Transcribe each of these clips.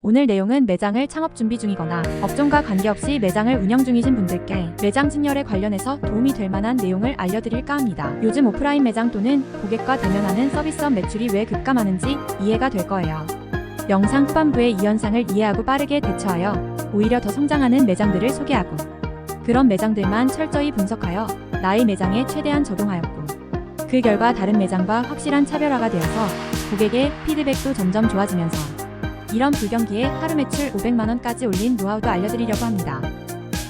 오늘 내용은 매장을 창업 준비 중이거나 업종과 관계없이 매장을 운영 중이신 분들께 매장 진열에 관련해서 도움이 될 만한 내용을 알려드릴까 합니다. 요즘 오프라인 매장 또는 고객과 대면하는 서비스업 매출이 왜 급감하는지 이해가 될 거예요. 영상 후반부에 이 현상을 이해하고 빠르게 대처하여 오히려 더 성장하는 매장들을 소개하고 그런 매장들만 철저히 분석하여 나의 매장에 최대한 적용하였고 그 결과 다른 매장과 확실한 차별화가 되어서 고객의 피드백도 점점 좋아지면서 이런 불경기에 하루 매출 500만원까지 올린 노하우도 알려드리려고 합니다.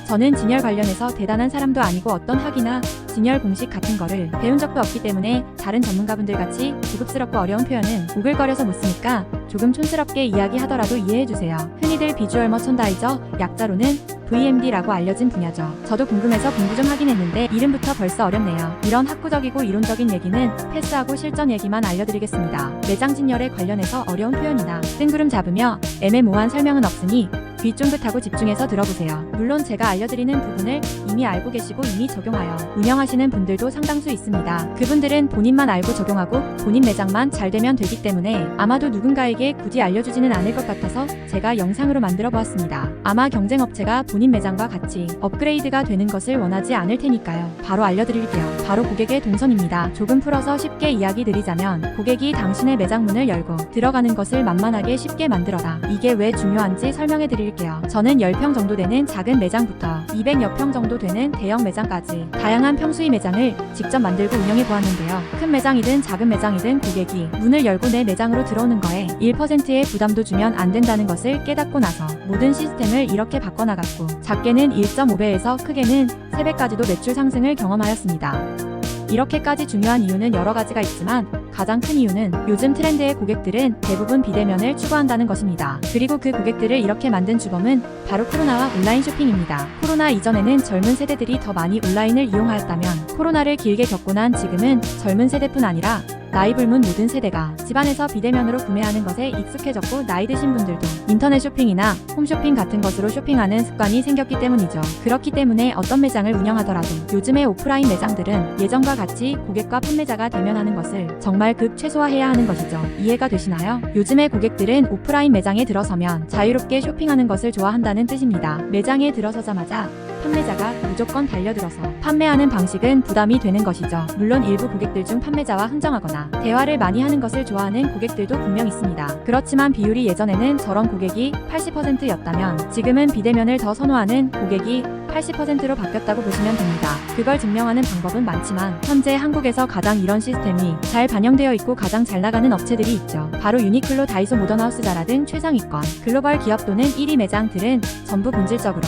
저는 진열 관련해서 대단한 사람도 아니고 어떤 학이나 진열 공식 같은 거를 배운 적도 없기 때문에 다른 전문가분들 같이 고급스럽고 어려운 표현은 오글거려서 못 쓰니까 조금 촌스럽게 이야기하더라도 이해해주세요. 흔히들 비주얼 머천다이저, 약자로는 VMD라고 알려진 분야죠. 저도 궁금해서 공부 좀 하긴 했는데 이름부터 벌써 어렵네요. 이런 학구적이고 이론적인 얘기는 패스하고 실전 얘기만 알려드리겠습니다. 매장 진열에 관련해서 어려운 표현이나 뜬구름 잡으며 애매모호한 설명은 없으니 귀 쫑긋하고 집중해서 들어보세요. 물론 제가 알려드리는 부분을 이미 알고 계시고 이미 적용하여 운영하시는 분들도 상당수 있습니다. 그분들은 본인만 알고 적용하고 본인 매장만 잘 되면 되기 때문에 아마도 누군가에게 굳이 알려주지는 않을 것 같아서 제가 영상으로 만들어 보았습니다. 아마 경쟁업체가 본인 매장과 같이 업그레이드가 되는 것을 원하지 않을 테니까요. 바로 알려드릴게요. 바로 고객의 동선입니다. 조금 풀어서 쉽게 이야기 드리자면 고객이 당신의 매장 문을 열고 들어가는 것을 만만하게 쉽게 만들어라. 이게 왜 중요한지 설명해 드릴게요. 저는 10평 정도 되는 작은 매장부터 200여 평 정도 되는 대형 매장까지 다양한 평수의 매장을 직접 만들고 운영해 보았는데요. 큰 매장이든 작은 매장이든 고객이 문을 열고 내 매장으로 들어오는 거에 1%의 부담도 주면 안 된다는 것을 깨닫고 나서 모든 시스템을 이렇게 바꿔나갔고 작게는 1.5배에서 크게는 3배까지도 매출 상승을 경험하였습니다. 이렇게까지 중요한 이유는 여러 가지가 있지만 가장 큰 이유는 요즘 트렌드의 고객들은 대부분 비대면을 추구한다는 것입니다. 그리고 그 고객들을 이렇게 만든 주범은 바로 코로나와 온라인 쇼핑입니다. 코로나 이전에는 젊은 세대들이 더 많이 온라인을 이용하였다면 코로나를 길게 겪고 난 지금은 젊은 세대뿐 아니라 나이 불문 모든 세대가 집안에서 비대면으로 구매하는 것에 익숙해졌고 나이 드신 분들도 인터넷 쇼핑이나 홈쇼핑 같은 것으로 쇼핑하는 습관이 생겼기 때문이죠. 그렇기 때문에 어떤 매장을 운영하더라도 요즘의 오프라인 매장들은 예전과 같이 고객과 판매자가 대면하는 것을 정말 극최소화해야 하는 것이죠. 이해가 되시나요? 요즘의 고객들은 오프라인 매장에 들어서면 자유롭게 쇼핑하는 것을 좋아한다는 뜻입니다. 매장에 들어서자마자 판매자가 무조건 달려들어서 판매하는 방식은 부담이 되는 것이죠. 물론 일부 고객들 중 판매자와 흥정하거나 대화를 많이 하는 것을 좋아하는 고객들도 분명 있습니다. 그렇지만 비율이 예전에는 저런 고객이 80%였다면 지금은 비대면을 더 선호하는 고객이 80%로 바뀌었다고 보시면 됩니다. 그걸 증명하는 방법은 많지만 현재 한국에서 가장 이런 시스템이 잘 반영되어 있고 가장 잘 나가는 업체들이 있죠. 바로 유니클로, 다이소, 모던하우스, 자라 등 최상위권 글로벌 기업 또는 1위 매장들은 전부 본질적으로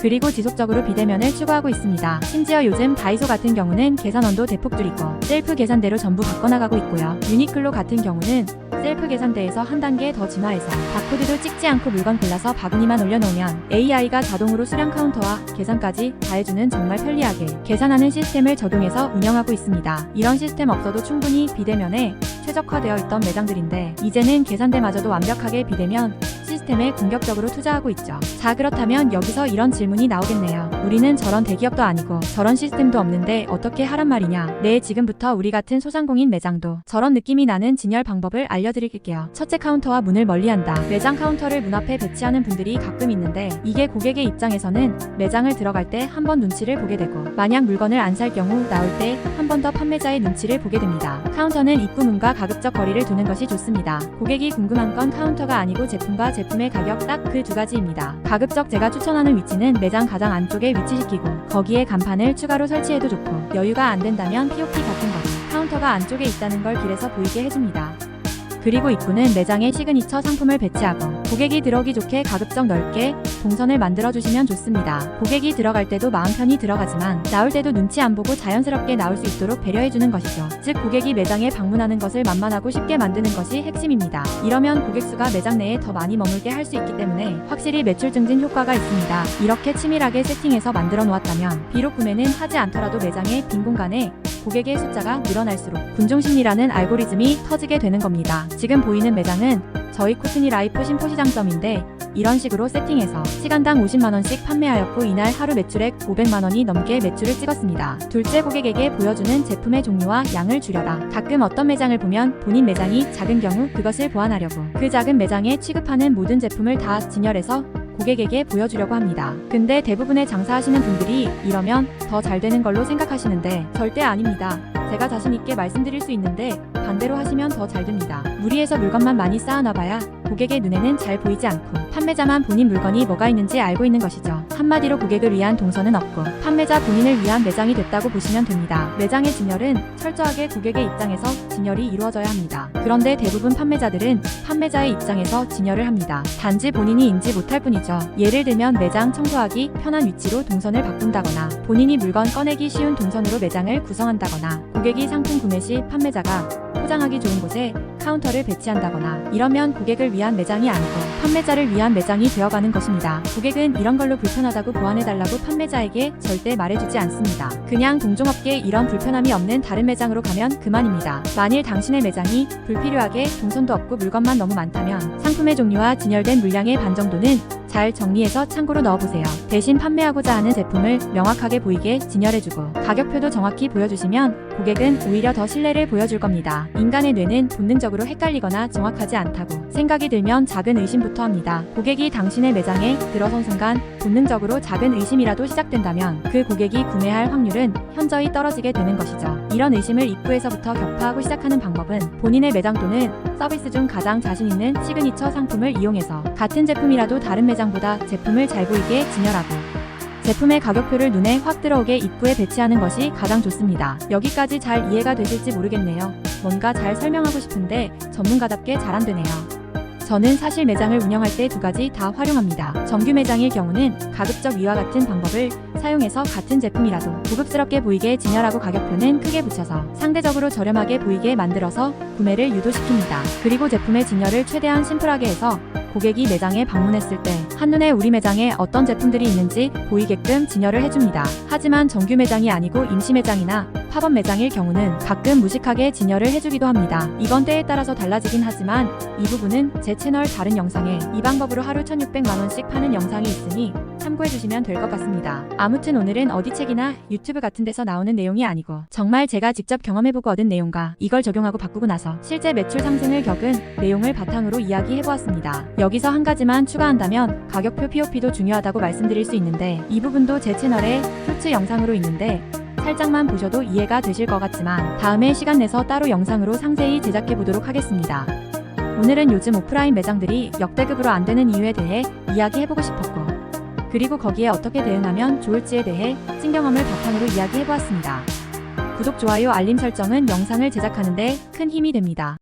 그리고 지속적으로 비대면을 추구하고 있습니다. 심지어 요즘 다이소 같은 경우는 계산원도 대폭 줄이고 셀프 계산대로 전부 바꿔나가고 있고요. 유니클로 같은 경우는 셀프 계산대에서 한 단계 더 진화해서 바코드도 찍지 않고 물건 골라서 바구니만 올려놓으면 AI가 자동으로 수량 카운터와 계산까지 다 해주는 정말 편리하게 계산하는 시스템을 적용해서 운영하고 있습니다. 이런 시스템 없어도 충분히 비대면에 최적화되어 있던 매장들인데 이제는 계산대마저도 완벽하게 비대면 시스템에 공격적으로 투자하고 있죠. 자, 그렇다면 여기서 이런 질문이 나오겠네요. 우리는 저런 대기업도 아니고 저런 시스템도 없는데 어떻게 하란 말이냐? 네, 지금부터 우리 같은 소상공인 매장도 저런 느낌이 나는 진열 방법을 알려드릴게요. 첫째, 카운터와 문을 멀리한다. 매장 카운터를 문 앞에 배치하는 분들이 가끔 있는데 이게 고객의 입장에서는 매장을 들어갈 때 한 번 눈치를 보게 되고 만약 물건을 안 살 경우 나올 때 한 번 더 판매자의 눈치를 보게 됩니다. 카운터는 입구 문과 가급적 거리를 두는 것이 좋습니다. 고객이 궁금한 건 카운터가 아니고 제품과 제품의 가격 딱 그 두 가지입니다. 가급적 제가 추천하는 위치는 매장 가장 안쪽에 위치시키고 거기에 간판을 추가로 설치해도 좋고 여유가 안 된다면 POP 같은 거로 카운터가 안쪽에 있다는 걸 길에서 보이게 해줍니다. 그리고 입구는 매장의 시그니처 상품을 배치하고 고객이 들어오기 좋게 가급적 넓게 동선을 만들어주시면 좋습니다. 고객이 들어갈 때도 마음 편히 들어가지만 나올 때도 눈치 안 보고 자연스럽게 나올 수 있도록 배려해주는 것이죠. 즉 고객이 매장에 방문하는 것을 만만하고 쉽게 만드는 것이 핵심입니다. 이러면 고객수가 매장 내에 더 많이 머물게 할 수 있기 때문에 확실히 매출 증진 효과가 있습니다. 이렇게 치밀하게 세팅해서 만들어 놓았다면 비록 구매는 하지 않더라도 매장의 빈 공간에 고객의 숫자가 늘어날수록 군중심리라는 알고리즘이 터지게 되는 겁니다. 지금 보이는 매장은 저희 코트니 라이프 신포시장점인데 이런 식으로 세팅해서 시간당 50만원씩 판매하였고 이날 하루 매출액 500만원이 넘게 매출을 찍었습니다. 둘째, 고객에게 보여주는 제품의 종류와 양을 줄여라. 가끔 어떤 매장을 보면 본인 매장이 작은 경우 그것을 보완하려고 그 작은 매장에 취급하는 모든 제품을 다 진열해서 고객에게 보여주려고 합니다. 근데 대부분의 장사하시는 분들이 이러면 더 잘 되는 걸로 생각하시는데 절대 아닙니다. 제가 자신있게 말씀드릴 수 있는데 반대로 하시면 더 잘 됩니다. 무리해서 물건만 많이 쌓아놔봐야 고객의 눈에는 잘 보이지 않고 판매자만 본인 물건이 뭐가 있는지 알고 있는 것이죠. 한마디로 고객을 위한 동선은 없고 판매자 본인을 위한 매장이 됐다고 보시면 됩니다. 매장의 진열은 철저하게 고객의 입장에서 진열이 이루어져야 합니다. 그런데 대부분 판매자들은 판매자의 입장에서 진열을 합니다. 단지 본인이 인지 못할 뿐이죠. 예를 들면 매장 청소하기 편한 위치로 동선을 바꾼다거나 본인이 물건 꺼내기 쉬운 동선으로 매장을 구성한다거나 고객이 상품 구매 시 판매자가 포장하기 좋은 곳에 카운터를 배치한다거나 이러면 고객을 위한 매장이 아니고 판매자를 위한 매장이 되어가는 것입니다. 고객은 이런 걸로 불편하다고 보완해달라고 판매자에게 절대 말해주지 않습니다. 그냥 동종업계에 이런 불편함이 없는 다른 매장으로 가면 그만입니다. 만일 당신의 매장이 불필요하게 동선도 없고 물건만 너무 많다면 상품의 종류와 진열된 물량의 반 정도는 잘 정리해서 창고로 넣어보세요. 대신 판매하고자 하는 제품을 명확하게 보이게 진열해주고 가격표도 정확히 보여주시면 고객은 오히려 더 신뢰를 보여줄 겁니다. 인간의 뇌는 본능적으로 헷갈리거나 정확하지 않다고 생각이 들면 작은 의심부터 합니다. 고객이 당신의 매장에 들어선 순간 본능적으로 작은 의심이라도 시작된다면 그 고객이 구매할 확률은 현저히 떨어지게 되는 것이죠. 이런 의심을 입구에서부터 격파하고 시작하는 방법은 본인의 매장 또는 서비스 중 가장 자신 있는 시그니처 상품을 이용해서 같은 제품이라도 다른 매장보다 제품을 잘 보이게 진열하고 제품의 가격표를 눈에 확 들어오게 입구에 배치하는 것이 가장 좋습니다. 여기까지 잘 이해가 되실지 모르겠네요. 뭔가 잘 설명하고 싶은데 전문가답게 잘 안 되네요. 저는 사실 매장을 운영할 때 두 가지 다 활용합니다. 정규 매장일 경우는 가급적 위와 같은 방법을 사용해서 같은 제품이라도 고급스럽게 보이게 진열하고 가격표는 크게 붙여서 상대적으로 저렴하게 보이게 만들어서 구매를 유도시킵니다. 그리고 제품의 진열을 최대한 심플하게 해서 고객이 매장에 방문했을 때 한눈에 우리 매장에 어떤 제품들이 있는지 보이게끔 진열을 해줍니다. 하지만 정규 매장이 아니고 임시 매장이나 팝업 매장일 경우는 가끔 무식하게 진열을 해주기도 합니다. 이건 때에 따라서 달라지긴 하지만 이 부분은 제 채널 다른 영상에 이 방법으로 하루 1,600만원씩 파는 영상이 있으니 참고해주시면 될 것 같습니다. 아무튼 오늘은 어디 책이나 유튜브 같은 데서 나오는 내용이 아니고 정말 제가 직접 경험해보고 얻은 내용과 이걸 적용하고 바꾸고 나서 실제 매출 상승을 겪은 내용을 바탕으로 이야기해보았습니다. 여기서 한 가지만 추가한다면 가격표 POP도 중요하다고 말씀드릴 수 있는데 이 부분도 제 채널에 쇼츠 영상으로 있는데 살짝만 보셔도 이해가 되실 것 같지만 다음에 시간 내서 따로 영상으로 상세히 제작해보도록 하겠습니다. 오늘은 요즘 오프라인 매장들이 역대급으로 안 되는 이유에 대해 이야기해보고 싶었고 그리고 거기에 어떻게 대응하면 좋을지에 대해 찐경험을 바탕으로 이야기해보았습니다. 구독, 좋아요, 알림 설정은 영상을 제작하는 데 큰 힘이 됩니다.